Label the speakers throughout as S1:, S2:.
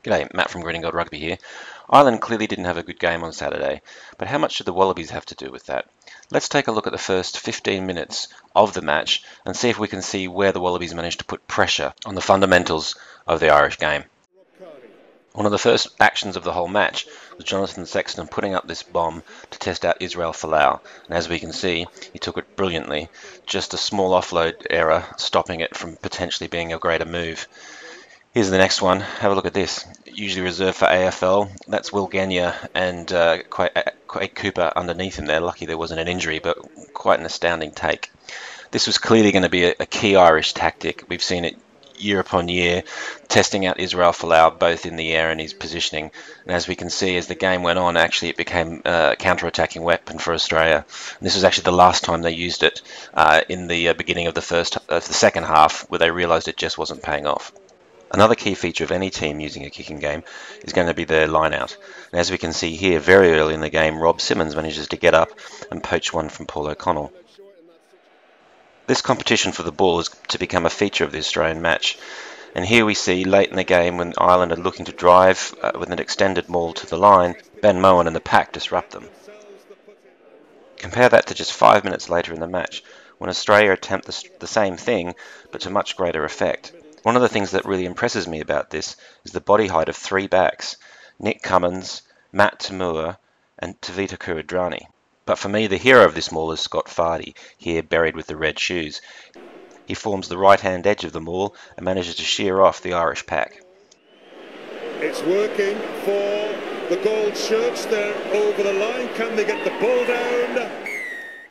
S1: G'day, Matt from Green and Gold Rugby here. Ireland clearly didn't have a good game on Saturday, but how much did the Wallabies have to do with that? Let's take a look at the first 15 minutes of the match and see if we can see where the Wallabies managed to put pressure on the fundamentals of the Irish game. One of the first actions of the whole match was Jonathan Sexton putting up this bomb to test out Israel Folau, and as we can see, he took it brilliantly. Just a small offload error stopping it from potentially being a greater move. Here's the next one. Have a look at this. Usually reserved for AFL. That's Will Genia and Quade Cooper underneath him there. Lucky there wasn't an injury, but quite an astounding take. This was clearly going to be a key Irish tactic. We've seen it year upon year, testing out Israel Folau both in the air and his positioning. And as we can see, as the game went on, actually it became a counter-attacking weapon for Australia. And this was actually the last time they used it in the beginning of the second half, where they realised it just wasn't paying off. Another key feature of any team using a kicking game is going to be their line-out. And as we can see here, very early in the game, Rob Simmons manages to get up and poach one from Paul O'Connell. This competition for the ball is to become a feature of the Australian match. And here we see, late in the game, when Ireland are looking to drive with an extended maul to the line, Ben Mohan and the pack disrupt them. Compare that to just 5 minutes later in the match, when Australia attempt the same thing, but to much greater effect. One of the things that really impresses me about this is the body height of three backs, Nick Cummins, Matt Tamua and Tavita Kuridrani. But for me, the hero of this maul is Scott Fardy, here buried with the red shoes. He forms the right-hand edge of the maul and manages to shear off the Irish pack.
S2: It's working for the gold shirts. They're over the line. Can they get the ball down?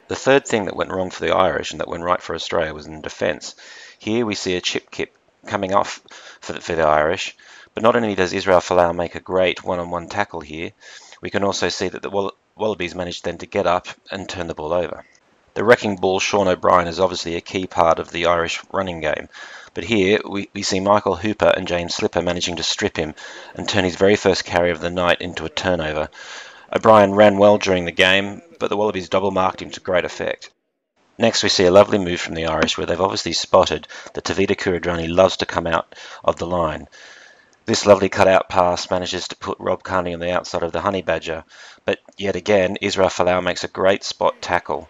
S1: The third thing that went wrong for the Irish and that went right for Australia was in defence. Here we see a chip kick coming off for the Irish, but not only does Israel Folau make a great one-on-one tackle here, we can also see that the Wallabies managed then to get up and turn the ball over. The wrecking ball Sean O'Brien is obviously a key part of the Irish running game, but here we see Michael Hooper and James Slipper managing to strip him and turn his very first carry of the night into a turnover. O'Brien ran well during the game, but the Wallabies double-marked him to great effect. Next we see a lovely move from the Irish where they've obviously spotted that Tavita Kuridrani loves to come out of the line. This lovely cut-out pass manages to put Rob Kearney on the outside of the honey badger, but yet again Israel Folau makes a great spot tackle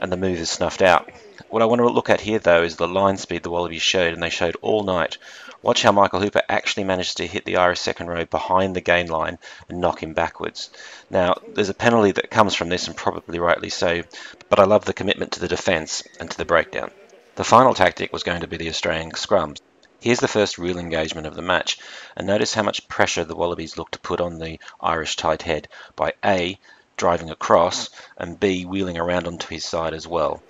S1: and the move is snuffed out. What I want to look at here though is the line speed the Wallabies showed, and they showed all night. Watch how Michael Hooper actually managed to hit the Irish second row behind the gain line and knock him backwards. Now, there's a penalty that comes from this, and probably rightly so, but I love the commitment to the defence and to the breakdown. The final tactic was going to be the Australian scrums. Here's the first real engagement of the match, and notice how much pressure the Wallabies look to put on the Irish tight head by A, driving across, and B, wheeling around onto his side as well.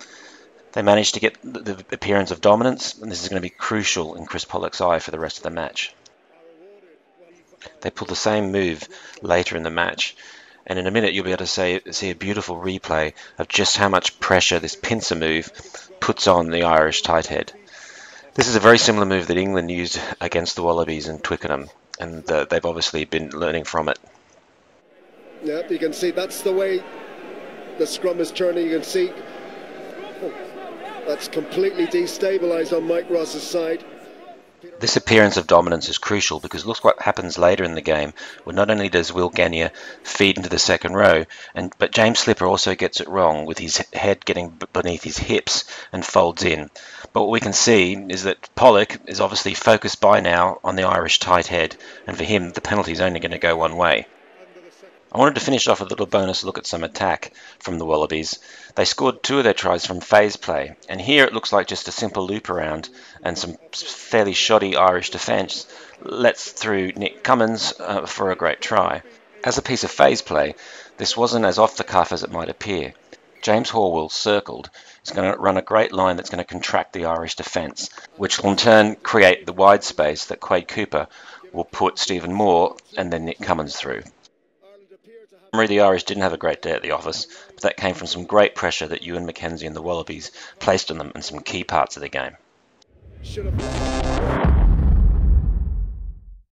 S1: They managed to get the appearance of dominance, and this is going to be crucial in Chris Pollock's eye for the rest of the match. They pull the same move later in the match, and in a minute you'll be able to see a beautiful replay of just how much pressure this pincer move puts on the Irish tight head. This is a very similar move that England used against the Wallabies in Twickenham, and they've obviously been learning from it.
S2: Yep, you can see that's the way the scrum is turning. You can see that's completely destabilised on Mike Ross's side.
S1: This appearance of dominance is crucial because look what happens later in the game, where not only does Will Genia feed into the second row, but James Slipper also gets it wrong with his head getting beneath his hips and folds in. But what we can see is that Pollock is obviously focused by now on the Irish tight head, and for him the penalty is only going to go one way. I wanted to finish off with a little bonus look at some attack from the Wallabies. They scored 2 of their tries from phase play, and here it looks like just a simple loop around and some fairly shoddy Irish defence lets through Nick Cummins for a great try. As a piece of phase play, this wasn't as off the cuff as it might appear. James Horwill, circled, is going to run a great line that's going to contract the Irish defence, which will in turn create the wide space that Quade Cooper will put Stephen Moore and then Nick Cummins through. The Irish didn't have a great day at the office, but that came from some great pressure that Ewan McKenzie and the Wallabies placed on them in some key parts of the game.